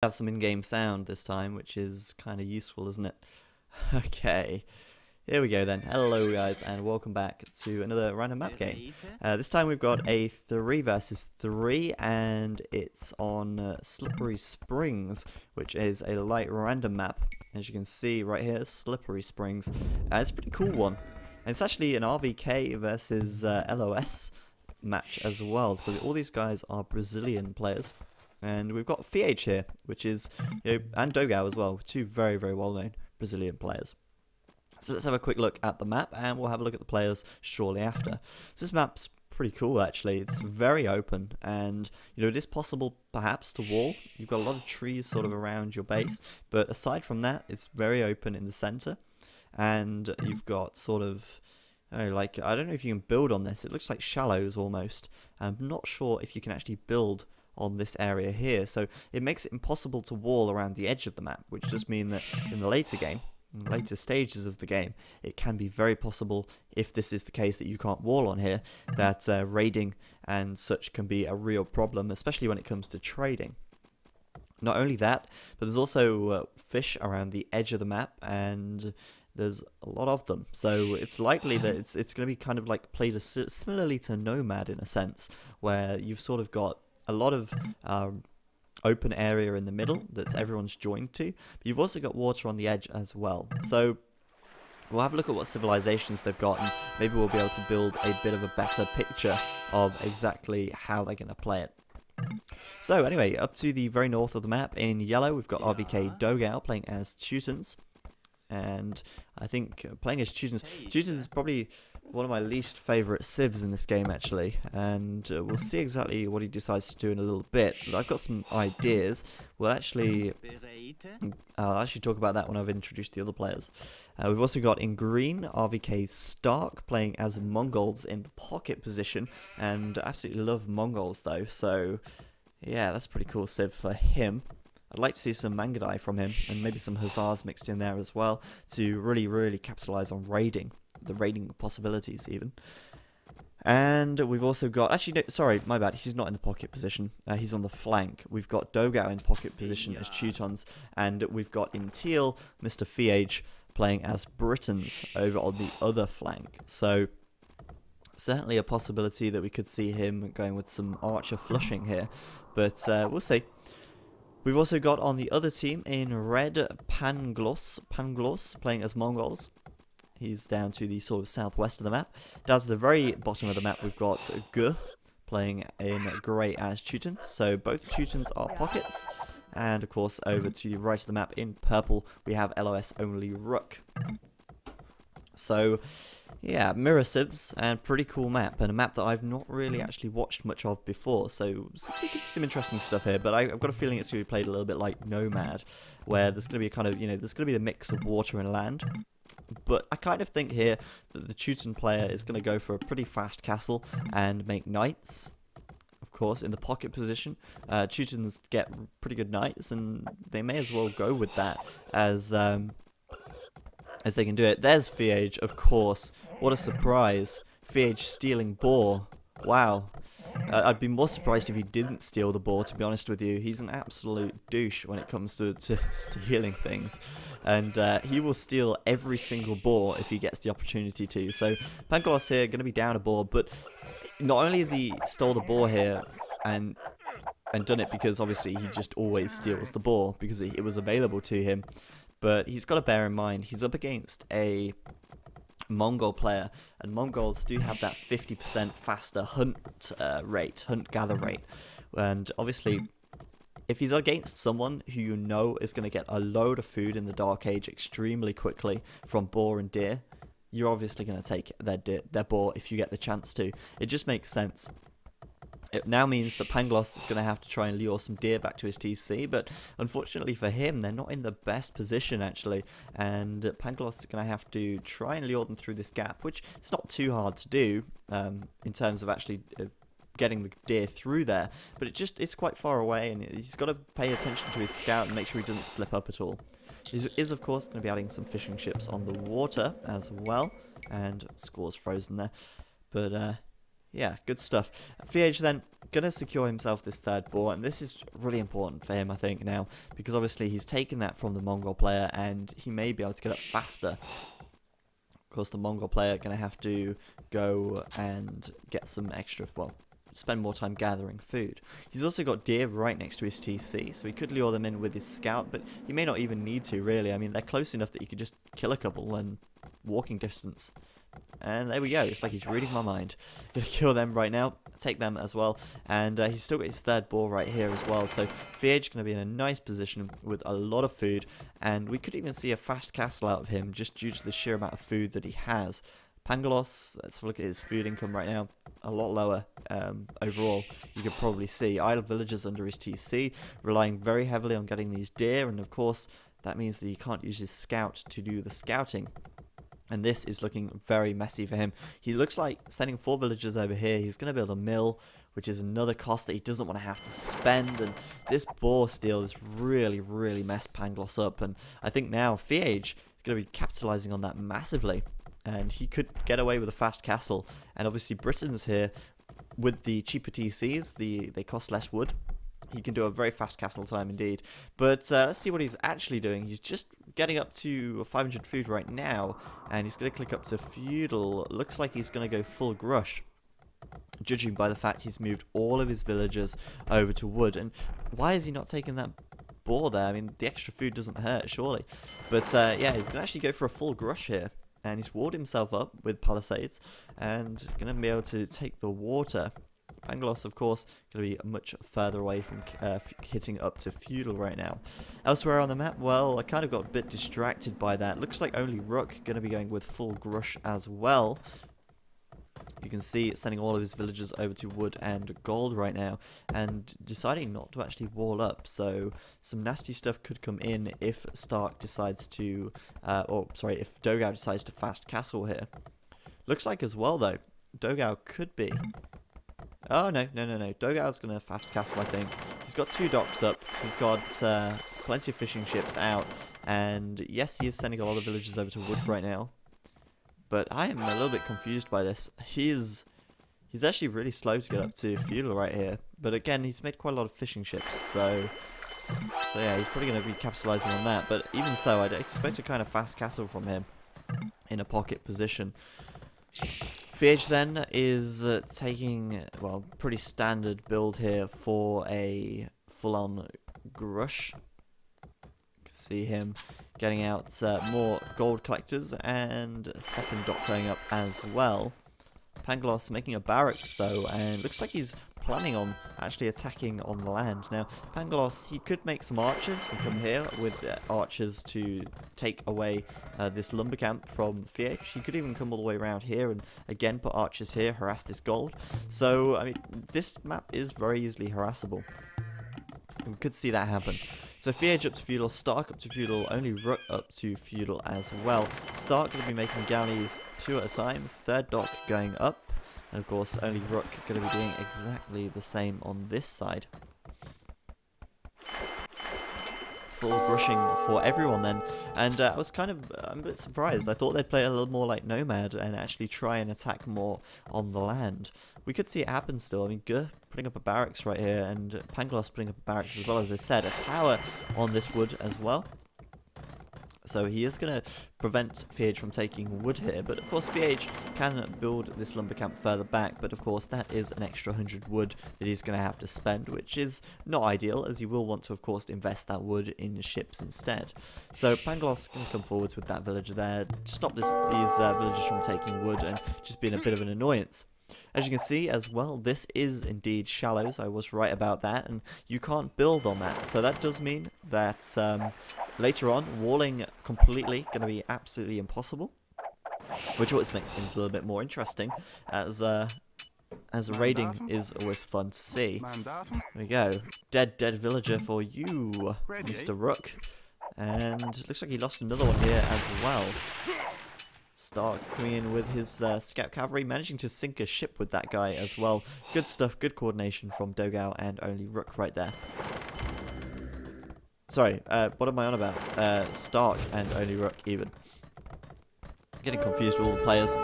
Have some in-game sound this time, which is kind of useful, isn't it? Okay, here we go then. Hello guys, and welcome back to another random map game. This time we've got a 3 versus 3, and it's on Slippery Springs, which is a light random map. As you can see right here, Slippery Springs. It's a pretty cool one. And it's actually an RVK versus LOS match as well. So all these guys are Brazilian players. And we've got FH here, which is, and Dogao as well, two very, very well-known Brazilian players. So let's have a quick look at the map, and we'll have a look at the players shortly after. So this map's pretty cool, actually. It's very open, and, it is possible, perhaps, to wall. You've got a lot of trees sort of around your base, but aside from that, it's very open in the center. And you've got sort of, I don't know if you can build on this. It looks like shallows, almost. I'm not sure if you can actually build on this area here, so it makes it impossible to wall around the edge of the map, which does mean that in the later game, in later stages of the game, it can be very possible, if this is the case that you can't wall on here, that raiding and such can be a real problem, especially when it comes to trading. Not only that, but there's also fish around the edge of the map, and there's a lot of them, so it's likely that it's going to be kind of like played similarly to Nomad in a sense, where you've sort of got a lot of open area in the middle that everyone's joined to, but you've also got water on the edge as well. So we'll have a look at what civilizations they've got, and maybe we'll be able to build a bit of a better picture of exactly how they're going to play it. So anyway, up to the very north of the map in yellow, we've got RVK Dogao playing as Teutons. And I think playing as Teutons is probably one of my least favourite civs in this game, actually, and we'll see exactly what he decides to do in a little bit, but I've got some ideas. I'll actually talk about that when I've introduced the other players. We've also got in green, RVK Stark playing as Mongols in the pocket position, and I absolutely love Mongols though, so yeah, that's a pretty cool civ for him. I'd like to see some Mangadai from him, and maybe some Hussars mixed in there as well, to really, really capitalise on raiding, the raiding possibilities even. And we've also got, actually, no, sorry, my bad, he's not in the pocket position, he's on the flank. We've got Dogao in pocket position as Teutons, and we've got in teal, Mr. Fiage playing as Britons over on the other flank. So certainly a possibility that we could see him going with some archer flushing here, but we'll see. We've also got on the other team in red Pangloss playing as Mongols. He's down to the sort of southwest of the map. Down to the very bottom of the map, we've got Gu playing in grey as Teutons. So both Teutons are pockets. And of course, over to the right of the map in purple, we have LOS only Rook. So yeah, mirror civs, and pretty cool map, and a map that I've not really actually watched much of before, so we can see some interesting stuff here, but I've got a feeling it's going to be played a little bit like Nomad, where there's going to be a kind of, there's going to be the mix of water and land, but I kind of think here that the Teuton player is going to go for a pretty fast castle and make knights. Of course, in the pocket position, Teutons get pretty good knights, and they may as well go with that as they can do it. There's Fiage, of course. What a surprise. Fiage stealing boar. Wow. I'd be more surprised if he didn't steal the boar, to be honest with you. He's an absolute douche when it comes to stealing things. And he will steal every single boar if he gets the opportunity to. So Pangloss here going to be down a boar, but not only has he stole the boar here and done it because obviously he just always steals the boar because it was available to him, but he's got to bear in mind he's up against a Mongol player, and Mongols do have that 50% faster hunt gather rate, and obviously if he's against someone who is going to get a load of food in the Dark Age extremely quickly from boar and deer, you're obviously going to take their boar if you get the chance to. It just makes sense. It now means that Pangloss is going to have to try and lure some deer back to his TC, but unfortunately for him, they're not in the best position, actually, and Pangloss is going to have to try and lure them through this gap, which it's not too hard to do in terms of actually getting the deer through there, but it's quite far away, and he's got to pay attention to his scout and make sure he doesn't slip up at all. He is, of course, going to be adding some fishing ships on the water as well, and Score's frozen there, but Yeah, good stuff. VH then gonna secure himself this third boar, and this is really important for him, I think, now, because obviously he's taken that from the Mongol player, and he may be able to get up faster. Of course, the Mongol player gonna have to go and get some extra, well, spend more time gathering food. He's also got deer right next to his TC, so he could lure them in with his scout, but he may not even need to, really. I mean, they're close enough that you could just kill a couple and walking distance. And there we go, it's like he's reading my mind. Gonna kill them right now, take them as well, and he's still got his third boar right here as well, so VH gonna be in a nice position with a lot of food, and we could even see a fast castle out of him just due to the sheer amount of food that he has. Pangalos, let's have a look at his food income right now, a lot lower overall, you can probably see. Idle villagers under his TC, relying very heavily on getting these deer, and of course that means that he can't use his scout to do the scouting. And this is looking very messy for him. He looks like sending 4 villagers over here. He's going to build a mill, which is another cost that he doesn't want to have to spend. And this boar steal has really, really messed Pangloss up. And I think now VH is going to be capitalizing on that massively. And he could get away with a fast castle. And obviously Britain's here with the cheaper TCs. They cost less wood. He can do a very fast castle time indeed. But let's see what he's actually doing. He's just getting up to 500 food right now. And he's going to click up to feudal. Looks like he's going to go full grush, judging by the fact he's moved all of his villagers over to wood. And why is he not taking that boar there? I mean, the extra food doesn't hurt, surely. But yeah, he's going to actually go for a full grush here. And he's walled himself up with palisades. And going to be able to take the water. Pangloss, of course, going to be much further away from hitting up to feudal right now. Elsewhere on the map, well, I kind of got a bit distracted by that. Looks like only Rook going to be going with full grush as well. You can see it's sending all of his villagers over to wood and gold right now, and deciding not to actually wall up. So some nasty stuff could come in if Stark decides to, if Dogao decides to fast castle here. Looks like as well though, Dogao could be. Oh, no. Dogao's going to fast castle, I think. He's got 2 docks up. He's got plenty of fishing ships out. And yes, he is sending a lot of villagers over to wood right now. But I am a little bit confused by this. He's actually really slow to get up to feudal right here. But again, he's made quite a lot of fishing ships. So yeah, he's probably going to be capitalizing on that. But even so, I'd expect a kind of fast castle from him in a pocket position. VH then is taking, well, pretty standard build here for a full-on grush. You can see him getting out more gold collectors and a second dock going up as well. Pangloss making a barracks though, and looks like he's planning on actually attacking on the land. Now, Pangloss, he could make some archers and come here with archers to take away this lumber camp from VH. He could even come all the way around here and again put archers here, harass this gold. So, I mean, this map is very easily harassable. We could see that happen. So VH up to feudal, Stark up to feudal, only Rook up to feudal as well. Stark going to be making galleys 2 at a time, third dock going up. And of course, only Rook going to be doing exactly the same on this side. Full grushing for everyone then. And I was I'm a bit surprised. I thought they'd play a little more like Nomad and actually try and attack more on the land. We could see it happen still. I mean, Gur putting up a barracks right here, and Pangloss putting up a barracks as well, as I said. A tower on this wood as well. So he is going to prevent VH from taking wood here. But of course VH can build this lumber camp further back. But of course that is an extra 100 wood that he's going to have to spend, which is not ideal, as he will want to of course invest that wood in ships instead. So Pangloss can come forwards with that villager there, stop these villagers from taking wood and just being a bit of an annoyance. As you can see as well, this is indeed shallows. I was right about that, and you can't build on that. So that does mean that later on, walling completely going to be absolutely impossible, which always makes things a little bit more interesting, as raiding is always fun to see. There we go, dead villager for you, Mr. Rook, and looks like he lost another one here as well. Stark coming in with his scout cavalry, managing to sink a ship with that guy as well. Good stuff, good coordination from Dogao and only Rook right there. Sorry, what am I on about? Stark and only Rook even. Getting confused with all the players.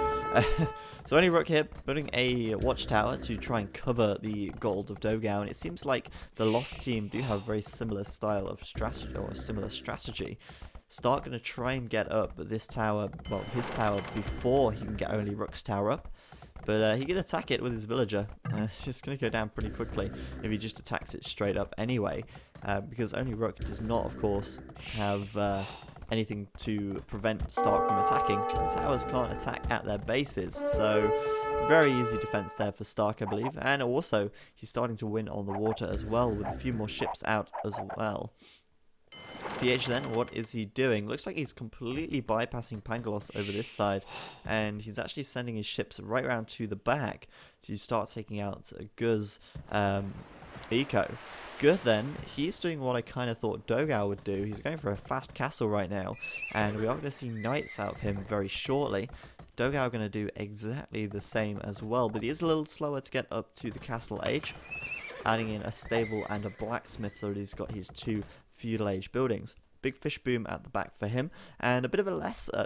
So only Rook here building a watchtower to try and cover the gold of Dogao, and it seems like the Lost team do have a very similar style of strategy, or a similar strategy. Stark going to try and get up this tower, well, his tower, before he can get only Rook's tower up. But he can attack it with his villager. It's going to go down pretty quickly if he just attacks it straight up anyway. Because only Rook does not, of course, have anything to prevent Stark from attacking. The towers can't attack at their bases. So very easy defense there for Stark, I believe. And also, he's starting to win on the water as well, with a few more ships out as well. VH then, what is he doing? Looks like he's completely bypassing Pangalos over this side, and he's actually sending his ships right around to the back to start taking out Guz Eco. Guth then, he's doing what I kind of thought Dogao would do. He's going for a fast castle right now, and we are going to see knights out of him very shortly. Dogao going to do exactly the same as well, but he is a little slower to get up to the castle age, adding in a stable and a blacksmith so that he's got his 2 feudal age buildings. Big fish boom at the back for him, and a bit of a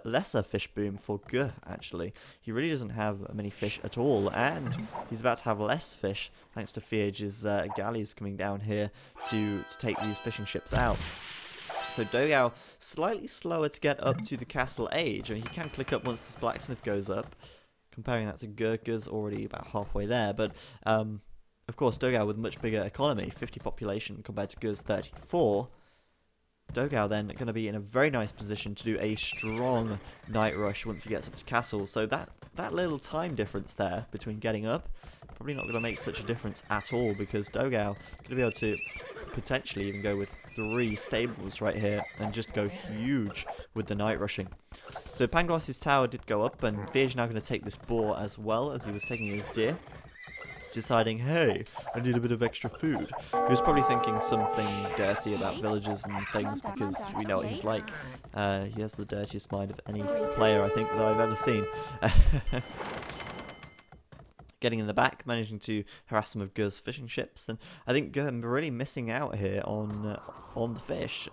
lesser fish boom for Guh, actually. He really doesn't have many fish at all, and he's about to have less fish thanks to Fiage's galleys coming down here to take these fishing ships out. So Dogao slightly slower to get up to the castle age. I mean, he can click up once this blacksmith goes up. Comparing that to Guh's already about halfway there, but of course Dogao with much bigger economy, 50 population compared to Guh's 34. Dogao then going to be in a very nice position to do a strong night rush once he gets up to castle. So that little time difference there between getting up, probably not going to make such a difference at all, because Dogao going to be able to potentially even go with 3 stables right here and just go huge with the night rushing. So Pangloss's tower did go up, and Fiage now going to take this boar as well as he was taking his deer, deciding, hey, I need a bit of extra food. He was probably thinking something dirty about villagers and things, because we know what he's like. He has the dirtiest mind of any player, I think, that I've ever seen. Getting in the back, managing to harass some of Guh's fishing ships, and I think Guh really missing out here on the fish.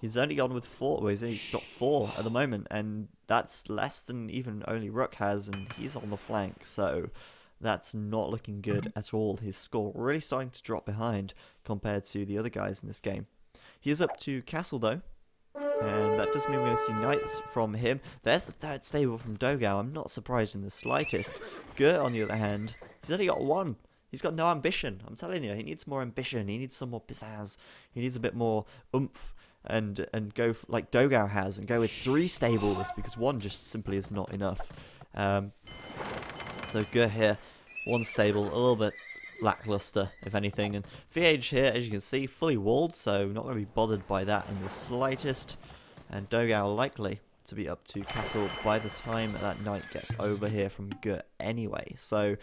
He's only gone with 4, well, he's only got 4 at the moment, and that's less than even only Rook has, and he's on the flank, so that's not looking good at all. His score really starting to drop behind compared to the other guys in this game. He is up to castle though, and that does mean we're going to see knights from him. There's the 3rd stable from Dogao. I'm not surprised in the slightest. Guh, on the other hand, he's only got 1. He's got no ambition. I'm telling you, he needs more ambition. He needs some more pizzazz. He needs a bit more oomph, and go like Dogao has, and go with 3 stables, because 1 just simply is not enough. So Guh here, 1 stable, a little bit lackluster, if anything. And Fiage here, as you can see, fully walled, so not going to be bothered by that in the slightest. And Dogao likely to be up to castle by the time that knight gets over here from Guh anyway. So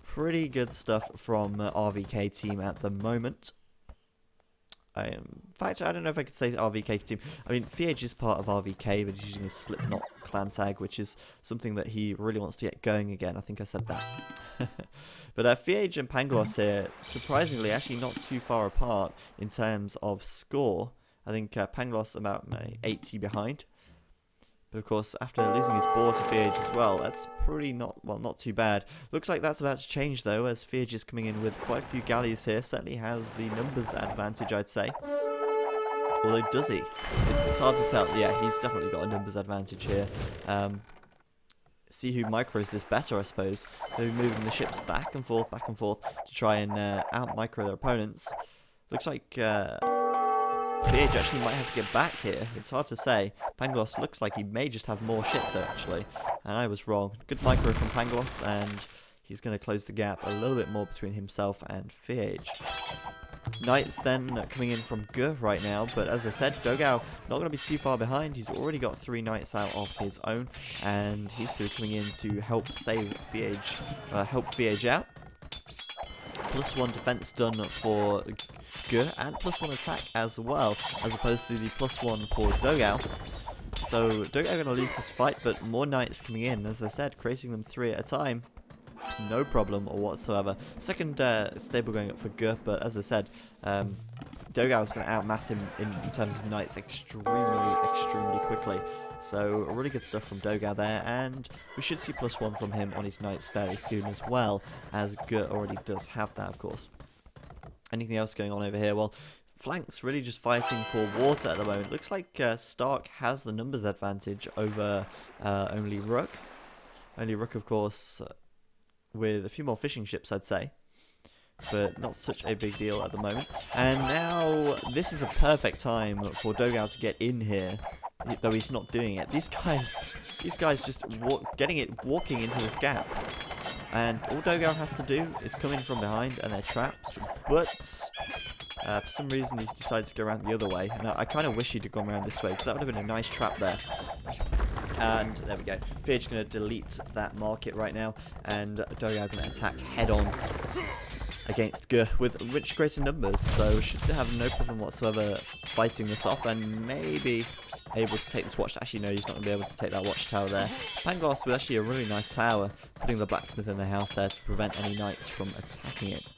pretty good stuff from RVK team at the moment. In fact, I don't know if I could say RVK team. I mean, Fiage is part of RVK, but he's using his Slipknot clan tag, which is something that he really wants to get going again. I think I said that. But Fiage and Pangloss here, surprisingly, actually not too far apart in terms of score. I think Pangloss about 80 behind. But of course, after losing his boar to Fiage as well, that's pretty not too bad. Looks like that's about to change though, as Fiage is coming in with quite a few galleys here. Certainly has the numbers advantage, I'd say. Although, does he? It's hard to tell. Yeah, he's definitely got a numbers advantage here. See who micros this better, I suppose. They're moving the ships back and forth to try and out-micro their opponents. Looks like Fiage actually might have to get back here. It's hard to say. Pangloss looks like he may just have more ships actually, and I was wrong. Good micro from Pangloss, and he's going to close the gap a little bit more between himself and Fiage. Knights then coming in from Guh right now, but as I said, Dogao not going to be too far behind. He's already got 3 knights out of his own, and he's going to be coming in to help save Fiage, help Fiage out. +1 defense done for Guh, and +1 attack as well, as opposed to the +1 for Dogao. So Dogao going to lose this fight, but more knights coming in, as I said, creating them 3 at a time. No problem whatsoever. Second stable going up for Guh, but as I said, Dogao's going to outmass him in terms of knights extremely quickly. So really good stuff from Dogao there, and we should see +1 from him on his knights fairly soon as well, as Gut already does have that, of course. Anything else going on over here? Well, flanks really just fighting for water at the moment. Looks like Stark has the numbers advantage over only Rook. Only Rook, of course, with a few more fishing ships, I'd say. But not such a big deal at the moment. And now this is a perfect time for Dogao to get in here, though he's not doing it. These guys just walking into this gap. And all Dogao has to do is come in from behind and they're trapped. But for some reason he's decided to go around the other way. And I kind of wish he'd have gone around this way, because that would have been a nice trap there. And there we go. Fear's going to delete that market right now. And Dogao going to attack head on against Gu with much greater numbers, so should have no problem whatsoever fighting this off, and maybe able to take this watch. Actually, no, he's not going to be able to take that watchtower there. Pangloss with actually a really nice tower, putting the blacksmith in the house there to prevent any knights from attacking it.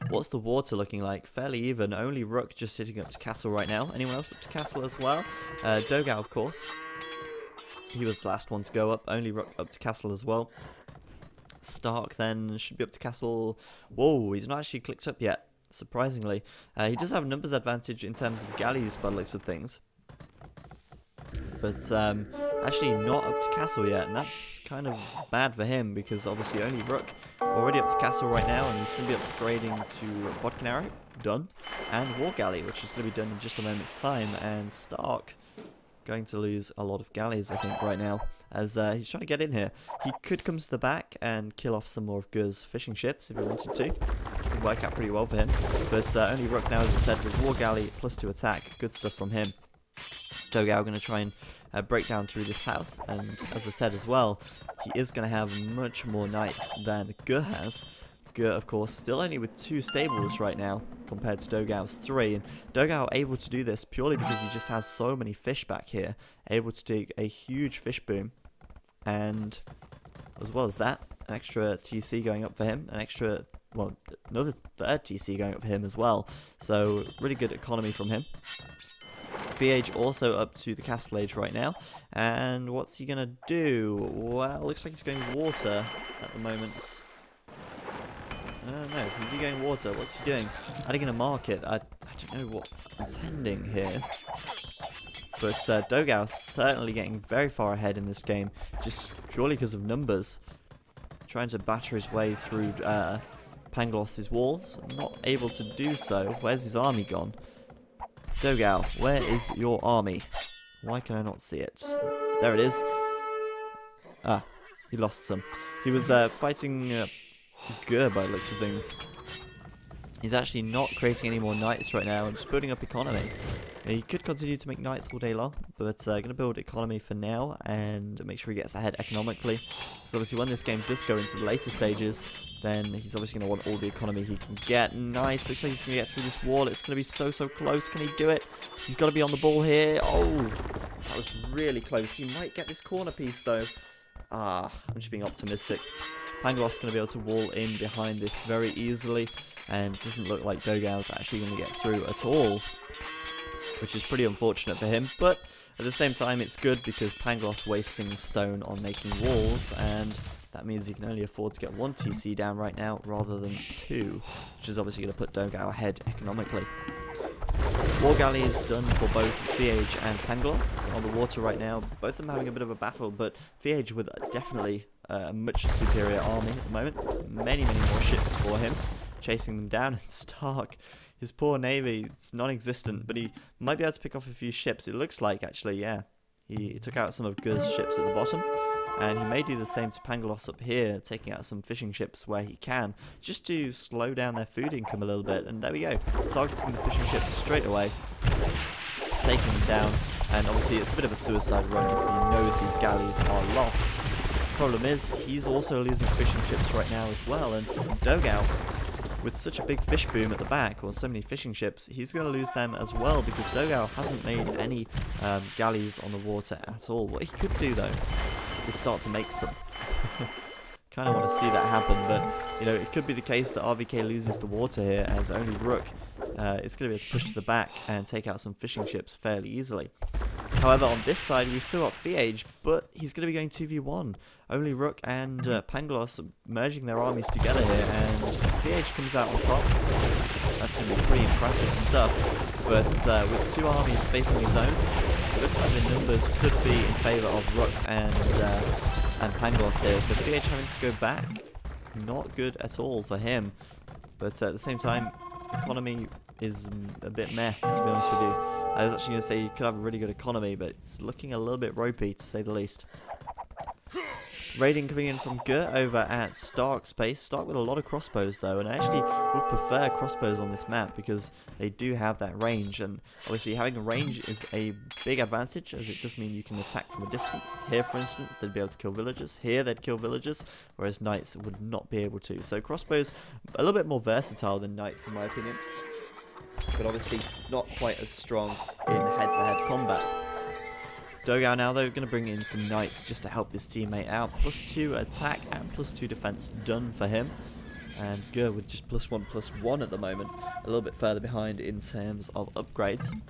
What's the water looking like? Fairly even. Only Rook just sitting up to castle right now. Anyone else up to castle as well? Dogao, of course. He was the last one to go up. Only Rook up to castle as well. Stark then should be up to castle. Whoa, he's not actually clicked up yet, surprisingly. He does have a numbers advantage in terms of galleys by the looks of things, but actually not up to castle yet, and that's kind of bad for him, because obviously only Rook already up to castle right now, and he's going to be upgrading to Bodkin Arrow, done, and War Galley, which is going to be done in just a moment's time. And Stark going to lose a lot of galleys, I think, right now, as he's trying to get in here. He could come to the back and kill off some more of Gu's fishing ships if he wanted to. Could work out pretty well for him. But only Rook now, as I said, with War Galley +2 attack. Good stuff from him. Dogao going to try and break down through this house. And as I said as well, he is going to have much more knights than Gu has. Gu, of course, still only with 2 stables right now, compared to Dogao's 3, and Dogao able to do this purely because he just has so many fish back here, able to take a huge fish boom, and as well as that, an extra TC going up for him, another third TC going up for him as well, so really good economy from him. VH also up to the castle age right now, and what's he gonna do? Well, looks like he's going water at the moment. No, is he going water? What's he doing? Adding in a market. I don't know what I'm intending here. But Dogao certainly getting very far ahead in this game, just purely because of numbers. Trying to batter his way through Pangloss's walls. Not able to do so. Where's his army gone? Dogao, where is your army? Why can I not see it? There it is. Ah, he lost some. He was fighting Gu by the looks of things. He's actually not creating any more knights right now and just building up economy. He could continue to make knights all day long, but going to build economy for now and make sure he gets ahead economically. So obviously when this game does go into the later stages, then he's obviously going to want all the economy he can get. Nice, looks like he's going to get through this wall. It's going to be so close. Can he do it? He's got to be on the ball here. Oh, that was really close. He might get this corner piece though. Ah, I'm just being optimistic. Pangloss going to be able to wall in behind this very easily, and it doesn't look like Dogao's actually going to get through at all, which is pretty unfortunate for him, but at the same time it's good because Pangloss wasting stone on making walls, and that means he can only afford to get 1 TC down right now rather than 2, which is obviously going to put Dogao ahead economically. War Galley is done for both VH and Pangloss on the water right now, both of them having a bit of a battle, but VH with definitely a much superior army at the moment. Many more ships for him, chasing them down, and Stark, his poor navy, it's non-existent, but he might be able to pick off a few ships, it looks like, actually, yeah. He took out some of Gu's ships at the bottom, and he may do the same to Pangloss up here, taking out some fishing ships where he can, just to slow down their food income a little bit, and there we go, targeting the fishing ships straight away, taking them down, and obviously it's a bit of a suicide run because he knows these galleys are lost. Problem is, he's also losing fishing ships right now as well, and Dogao, with such a big fish boom at the back, or so many fishing ships, he's going to lose them as well, because Dogao hasn't made any galleys on the water at all. What he could do though, is start to make some. kind of want to see that happen, but, you know, it could be the case that RVK loses the water here, as only Rook is going to be able to push to the back and take out some fishing ships fairly easily. However, on this side, we've still got Fiage, but he's going to be going 2v1. Only Rook and Pangloss merging their armies together here, and Fiage comes out on top. That's going to be pretty impressive stuff, but with two armies facing his own, it looks like the numbers could be in favour of Rook and Pangloss here. So Fiage having to go back, not good at all for him. But at the same time, economy is a bit meh, to be honest with you. I was actually going to say you could have a really good economy, but it's looking a little bit ropey, to say the least. Raiding coming in from Gert over at Stark's base. Stark with a lot of crossbows though, and I actually would prefer crossbows on this map because they do have that range, and obviously having a range is a big advantage, as it does mean you can attack from a distance. Here, for instance, they'd be able to kill villagers. Here, they'd kill villagers, whereas knights would not be able to. So crossbows, a little bit more versatile than knights in my opinion, but obviously not quite as strong in head-to-head combat. Dogao now, though, going to bring in some knights just to help his teammate out. +2 attack and +2 defense done for him. And Gur with just +1/+1 at the moment. A little bit further behind in terms of upgrades. Going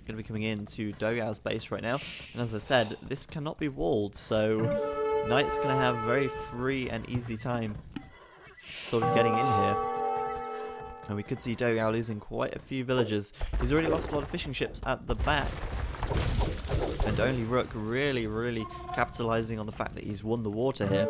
to be coming into Dogao's base right now. And as I said, this cannot be walled. So Knight's going to have a very free and easy time sort of getting in here. And we could see Dogao losing quite a few villagers. He's already lost a lot of fishing ships at the back. And only Rook really capitalising on the fact that he's won the water here.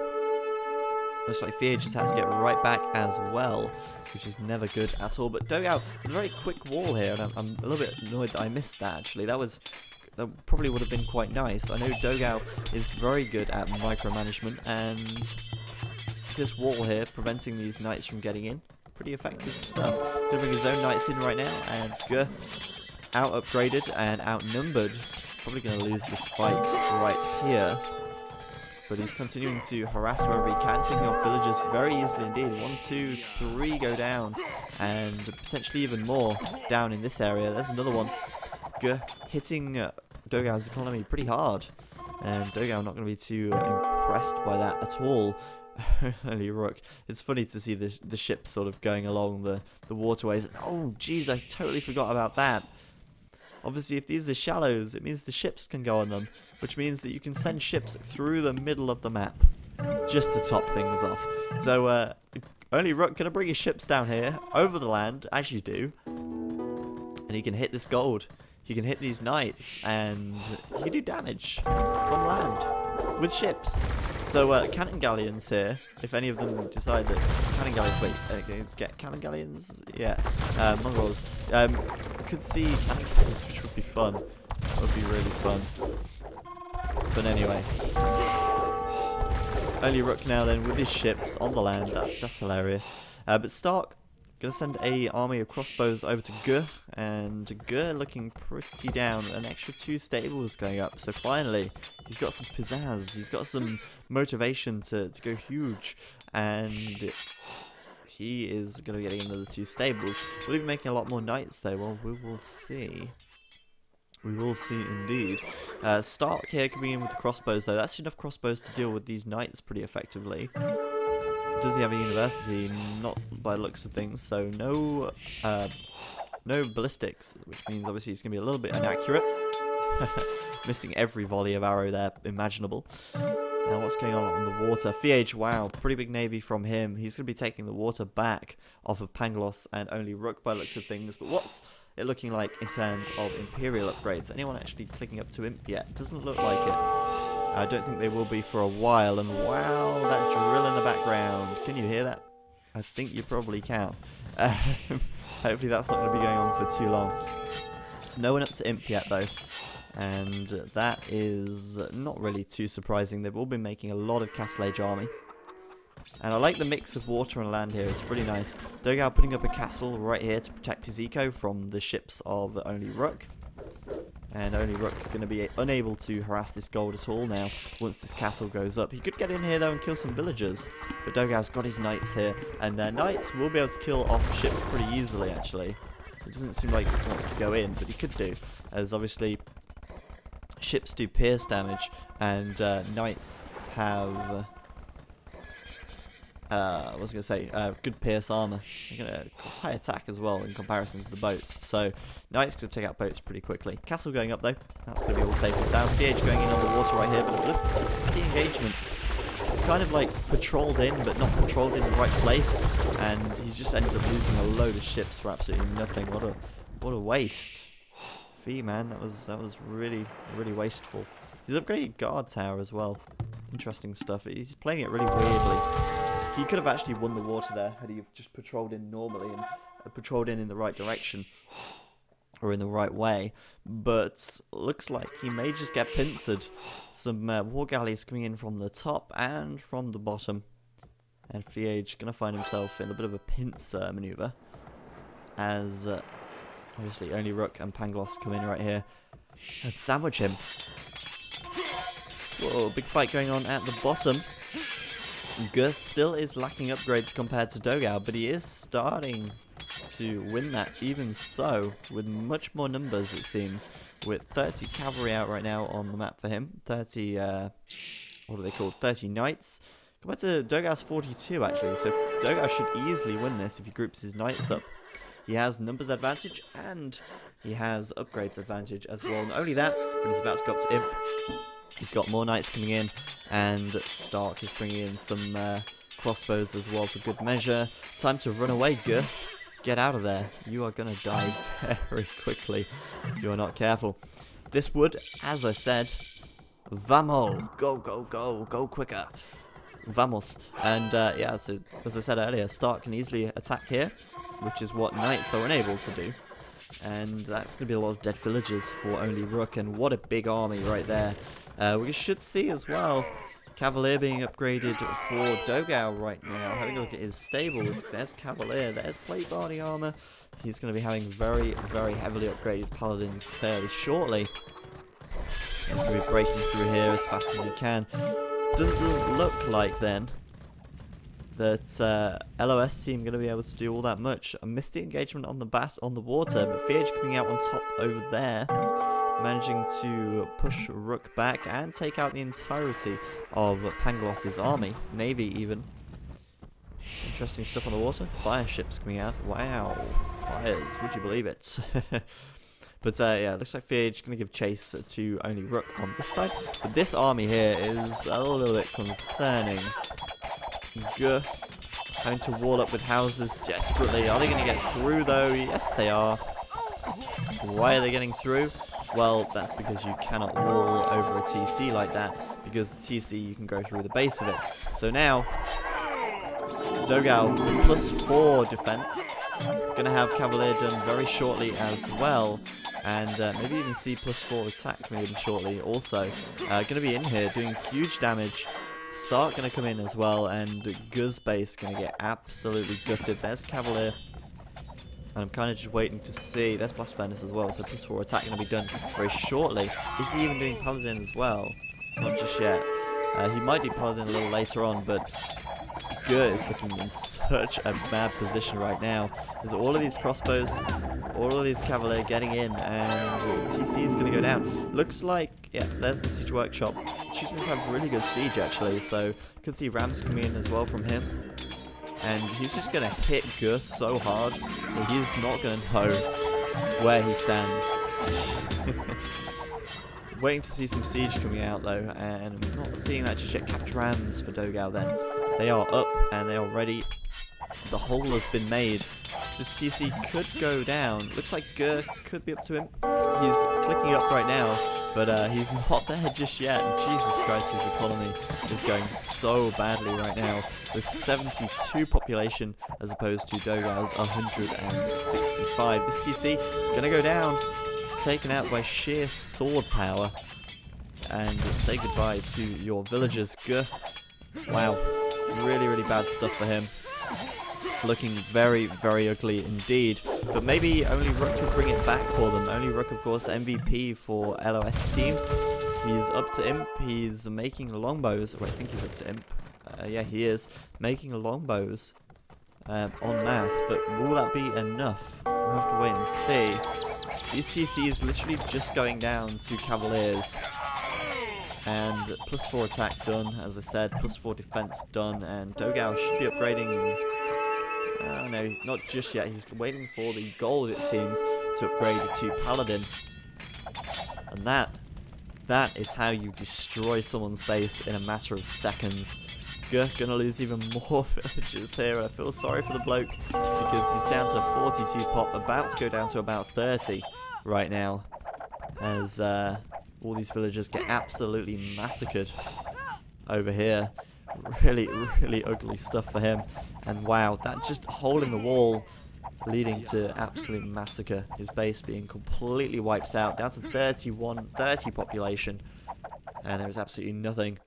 Looks like Fiage just had to get right back as well, which is never good at all. But Dogao with a very quick wall here, and I'm a little bit annoyed that I missed that actually. That probably would have been quite nice. I know Dogao is very good at micromanagement, and this wall here preventing these knights from getting in. Pretty effective stuff. Gonna bring his own knights in right now, and out upgraded and outnumbered. Probably going to lose this fight right here. But he's continuing to harass wherever he can, picking off villagers very easily indeed. 1, 2, 3 go down, and potentially even more down in this area. There's another one. Hitting Dogao's economy pretty hard. And Dogao not going to be too impressed by that at all. Only Rook. It's funny to see the ship sort of going along the waterways. Oh, jeez, I totally forgot about that. Obviously, if these are shallows, it means the ships can go on them, which means that you can send ships through the middle of the map, just to top things off. So, only Rook gonna bring his ships down here, over the land, as you do, and he can hit this gold. He can hit these knights, and he can do damage from land with ships. So, cannon galleons here, if any of them decide that cannon galleons, wait, get cannon galleons? Yeah, Mongols. Could see cannon galleons, which would be fun. That would be really fun. But anyway. Only Rook now then with his ships on the land, that's hilarious. But Stark gonna send a army of crossbows over to Gur, and Gur looking pretty down. An extra 2 stables going up, so finally he's got some pizzazz, he's got some motivation to go huge, and he is gonna be getting another 2 stables. Will he be making a lot more knights though? Well, we will see. We will see indeed. Stark here coming in with the crossbows though. That's enough crossbows to deal with these knights pretty effectively. Does he have a university? Not by the looks of things, so no ballistics, which means obviously he's going to be a little bit inaccurate. Missing every volley of arrow there imaginable. Now what's going on the water? Fiage, wow, pretty big navy from him. He's going to be taking the water back off of Pangloss and only Rook by the looks of things. But what's it looking like in terms of Imperial upgrades? Anyone actually clicking up to Imp yet? Doesn't look like it. I don't think they will be for a while, and wow, that drill in the background. Can you hear that? I think you probably can. Hopefully that's not going to be going on for too long. No one up to Imp yet though, and that is not really too surprising. They've all been making a lot of Castle Age army. And I like the mix of water and land here, it's pretty nice. Dogao putting up a castle right here to protect his eco from the ships of only Rook. And only Rook going to be unable to harass this gold at all now once this castle goes up. He could get in here though and kill some villagers, but Dogao's got his knights here, and their knights will be able to kill off ships pretty easily actually. It doesn't seem like he wants to go in, but he could do, as obviously ships do pierce damage, and knights have I was going to say, good pierce armor. They're going to high attack as well in comparison to the boats. So, Knight's going to take out boats pretty quickly. Castle going up though. That's going to be all safe and sound. PH going in on the water right here, but see engagement. It's kind of like patrolled in, but not patrolled in the right place. And he's just ended up losing a load of ships for absolutely nothing. What a waste. Fee, man, that was really, really wasteful. He's upgraded guard tower as well. Interesting stuff. He's playing it really weirdly. He could have actually won the water there had he just patrolled in normally and patrolled in the right direction or in the right way. But looks like he may just get pincered. Some war galleys coming in from the top and from the bottom. And Fiage going to find himself in a bit of a pincer maneuver as obviously only Rook and Pangloss come in right here and sandwich him. Whoa, big fight going on at the bottom. Gus still is lacking upgrades compared to Dogao, but he is starting to win that even so, with much more numbers it seems, with 30 cavalry out right now on the map for him, 30, what are they called, 30 knights, compared to Dogao's 42 actually, so Dogao should easily win this if he groups his knights up. He has numbers advantage and he has upgrades advantage as well, not only that, but he's about to go up to Imp. He's got more knights coming in, and Stark is bringing in some crossbows as well for good measure. Time to run away, Guh. Get out of there. You are going to die very quickly if you're not careful. This would, as I said, vamos. Go, go, go. Go quicker. Vamos. And yeah, so as I said earlier, Stark can easily attack here, which is what knights are unable to do. And that's going to be a lot of dead villagers for only Rook, and what a big army right there. We should see as well Cavalier being upgraded for Dogao right now. Having a look at his stables, there's Cavalier, there's plate body armor. He's going to be having very, very heavily upgraded paladins fairly shortly. He's going to be breaking through here as fast as he can. Doesn't look like then that LOS team going to be able to do all that much. I missed the engagement on the water, but Fiage coming out on top over there, managing to push Rook back and take out the entirety of Pangloss's army, navy even. Interesting stuff on the water. Fire ships coming out. Wow, fires! Would you believe it? But yeah, looks like Fiage going to give chase to only Rook on this side. But this army here is a little bit concerning. Guh, having to wall up with houses desperately. Are they going to get through though? Yes, they are. Why are they getting through? Well, that's because you cannot wall over a TC like that, because the TC you can go through the base of it. So now, Dogao +4 defense. Gonna have Cavalier done very shortly as well, and maybe even see +4 attack maybe shortly also. Gonna be in here doing huge damage. Stark gonna come in as well, and Guz base gonna get absolutely gutted. There's Cavalier. And I'm kind of just waiting to see. There's Blast Furnace as well, so +4 attack going to be done very shortly. Is he even doing Paladin as well? Not just yet. He might do Paladin a little later on, but Gur is looking in such a bad position right now. There's all of these crossbows, all of these Cavalier getting in, and TC is going to go down. Looks like, yeah, there's the Siege Workshop. Chieftains have really good siege actually, so you can see Rams coming in as well from him. And he's just going to hit Gus so hard that he's not going to know where he stands. Waiting to see some siege coming out though, and I'm not seeing that just yet. Capped Rams for Dogao then. They are up and they are ready. The hole has been made. This TC could go down. Looks like Gur could be up to him. He's clicking up right now, but he's not there just yet. And Jesus Christ, his economy is going so badly right now, with 72 population as opposed to Dogao's 165. This TC gonna go down, taken out by sheer sword power, and say goodbye to your villagers. Guh. Wow, really, really bad stuff for him. Looking very, very ugly indeed. But maybe only Rook could bring it back for them. Only Rook, of course, MVP for LOS team. He's up to Imp. He's making longbows. Wait, I think he's up to Imp. Yeah, he is. Making longbows en masse. But will that be enough? We'll have to wait and see. These TCs literally just going down to Cavaliers. And +4 attack done, as I said, +4 defense done, and Dogao should be upgrading. No, not just yet. He's waiting for the gold, it seems, to upgrade to Paladin. And that is how you destroy someone's base in a matter of seconds. Gonna lose even more villagers here. I feel sorry for the bloke because he's down to 42 pop, about to go down to about 30 right now, as all these villagers get absolutely massacred over here. Really, really ugly stuff for him. And wow, that just hole in the wall leading to absolute massacre. His base being completely wiped out, down to 30 population. And there is absolutely nothing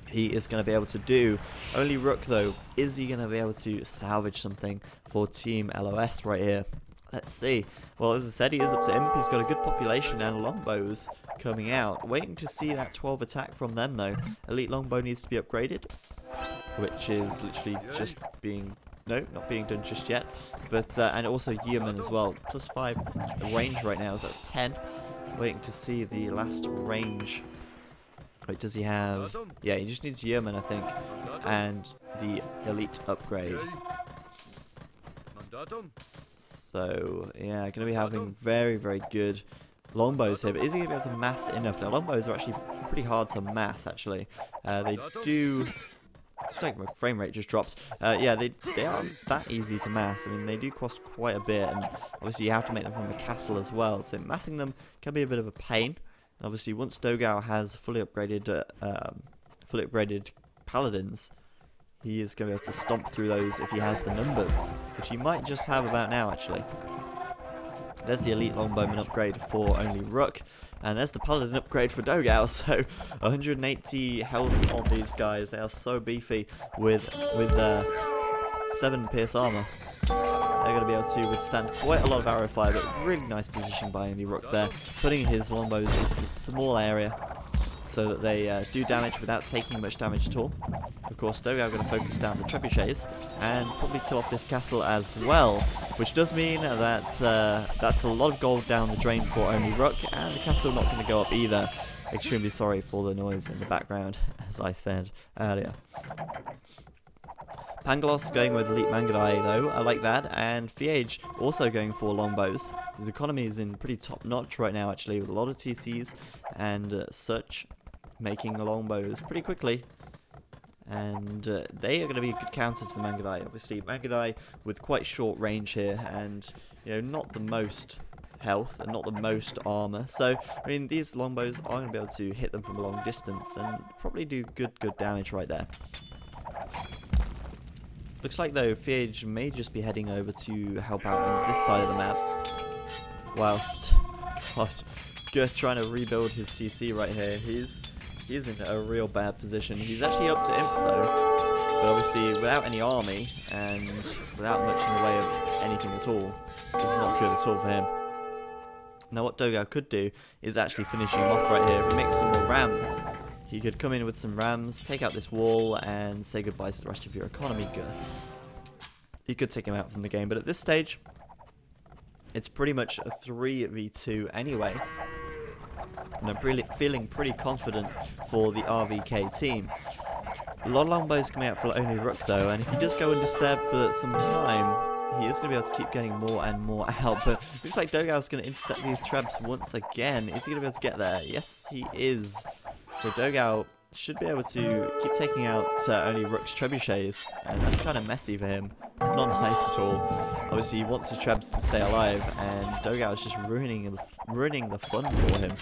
he is going to be able to do. Only Rook, though, is he going to be able to salvage something for Team LOS right here? Let's see. Well, as I said, he is up to Imp. He's got a good population and longbows coming out. Waiting to see that 12 attack from them, though. Elite longbow needs to be upgraded, which is literally just being... No, not being done just yet. But and also Yeoman as well. +5 range right now, so that's 10. Waiting to see the last range. Wait, does he have... Yeah, he just needs Yeoman, I think. And the elite upgrade. So, yeah, going to be having very, very good longbows here. But is he going to be able to mass enough? Now, longbows are actually pretty hard to mass, actually. They do... It's like my frame rate just dropped. Yeah, they aren't that easy to mass. I mean, they do cost quite a bit. And obviously, you have to make them from a castle as well. So, massing them can be a bit of a pain. And obviously, once Dogao has fully upgraded paladins, he is going to be able to stomp through those if he has the numbers, which he might just have about now, actually. There's the elite longbowman upgrade for only Rook, and there's the paladin upgrade for Dogao. So 180 health on these guys. They are so beefy with 7 pierce armor. They're going to be able to withstand quite a lot of arrow fire, but really nice position by only Rook there, putting his longbows into this small area so that they do damage without taking much damage at all. Of course, Dogao are going to focus down the trebuchets and probably kill off this castle as well, which does mean that that's a lot of gold down the drain for only Rook, and the castle not going to go up either. Extremely sorry for the noise in the background, as I said earlier. Pangloss going with Elite Mangudai though, I like that, and Fiage also going for longbows. His economy is in pretty top notch right now actually, with a lot of TCs and such, making longbows pretty quickly. And they are going to be a good counter to the Mangudai. Obviously, Mangudai with quite short range here, and you know, not the most health and not the most armor. So, I mean, these longbows are going to be able to hit them from a long distance and probably do good damage right there. Looks like, though, Fiage may just be heading over to help out on this side of the map. Whilst, God, Gert trying to rebuild his TC right here. He's in a real bad position. He's actually up to Imp, though. But obviously, without any army, and without much in the way of anything at all, it's not good at all for him. Now, what Dogao could do is actually finish him off right here. If he makes some more rams, he could come in with some rams, take out this wall, and say goodbye to the rest of your economy. He could take him out from the game, but at this stage, it's pretty much a 3v2 anyway. And I'm feeling pretty confident for the RVK team. A lot of longbows coming out for only Rook though, and if he does go undisturbed for some time, he is going to be able to keep getting more and more out. But it looks like Dogao's going to intercept these trebs once again. Is he going to be able to get there? Yes, he is. So Dogao should be able to keep taking out only Rook's trebuchets, and that's kind of messy for him. It's not nice at all. Obviously, he wants his trebs to stay alive, and Dogao is just ruining the fun for him.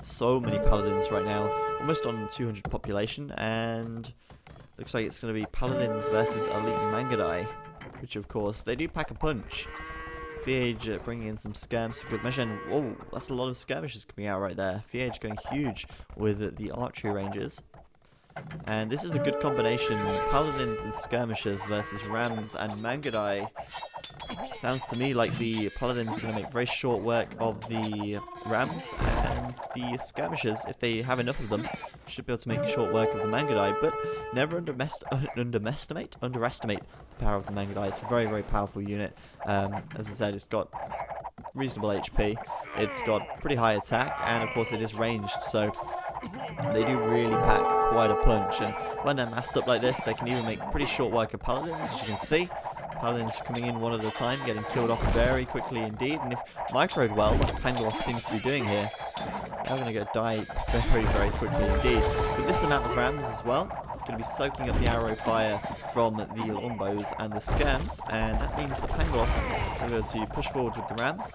So many paladins right now, almost on 200 population, and looks like it's going to be paladins versus elite Mangudai, which of course they do pack a punch. Fiage bringing in some skirms for good measure, and whoa, that's a lot of skirmishes coming out right there. Fiage going huge with the archery ranges. And this is a good combination, paladins and skirmishers versus rams and Mangudai. Sounds to me like the paladins are going to make very short work of the rams, and the skirmishers, if they have enough of them, should be able to make short work of the Mangudai. But never underestimate the power of the Mangudai. It's a very, very powerful unit. As I said, it's got reasonable HP. It's got pretty high attack, and of course it is ranged, so they do really pack quite a punch. And when they're massed up like this, they can even make pretty short work of paladins, as you can see. Paladins coming in one at a time, getting killed off very quickly indeed. And if microed well, like Pangloss seems to be doing here, they're going to die very quickly indeed. With this amount of rams as well, going to be soaking up the arrow fire from the longbows and the skirms, and that means that Pangloss will be able to push forward with the rams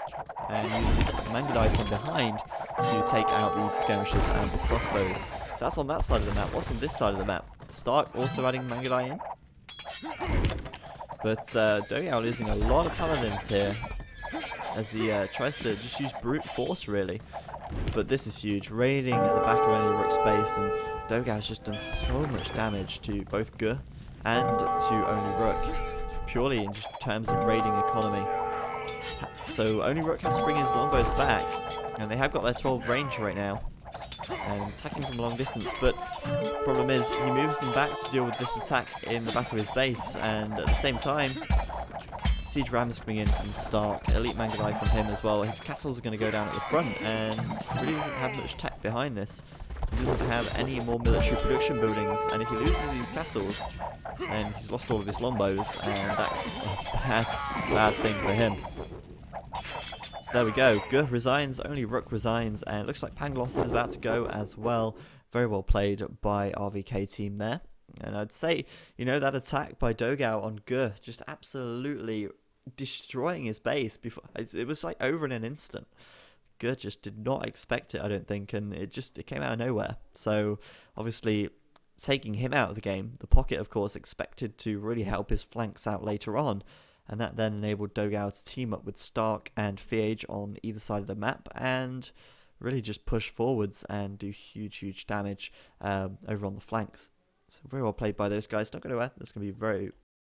and use his Mangudai from behind to take out these skirmishes and the crossbows. That's on that side of the map. What's on this side of the map? Stark also adding Mangudai in. But Dogao losing a lot of paladins here as he tries to just use brute force really. But this is huge, raiding at the back of Only Rook's base, and Dogao has just done so much damage to both Guh and to Only Rook, purely in just terms of raiding economy. So Only Rook has to bring his longbows back, and they have got their 12 range right now, and attacking from long distance, but the problem is he moves them back to deal with this attack in the back of his base, and at the same time Siege Rams coming in from Stark, Elite Mangudai from him as well. His castles are going to go down at the front, and he really doesn't have much tech behind this. He doesn't have any more military production buildings, and if he loses these castles, then he's lost all of his longbows, and that's a bad thing for him. So there we go, Guh resigns, Only Rook resigns, and it looks like Pangloss is about to go as well. Very well played by RVK team there. And I'd say, you know, that attack by Dogao on Guh, just absolutely destroying his base. It was like over in an instant. Guh just did not expect it, I don't think, and it came out of nowhere. So obviously taking him out of the game, the pocket of course expected to really help his flanks out later on, and that then enabled Dogao to team up with Stark and Fiage on either side of the map and really just push forwards and do huge damage over on the flanks. So very well played by those guys. Not going to add. That's going to be very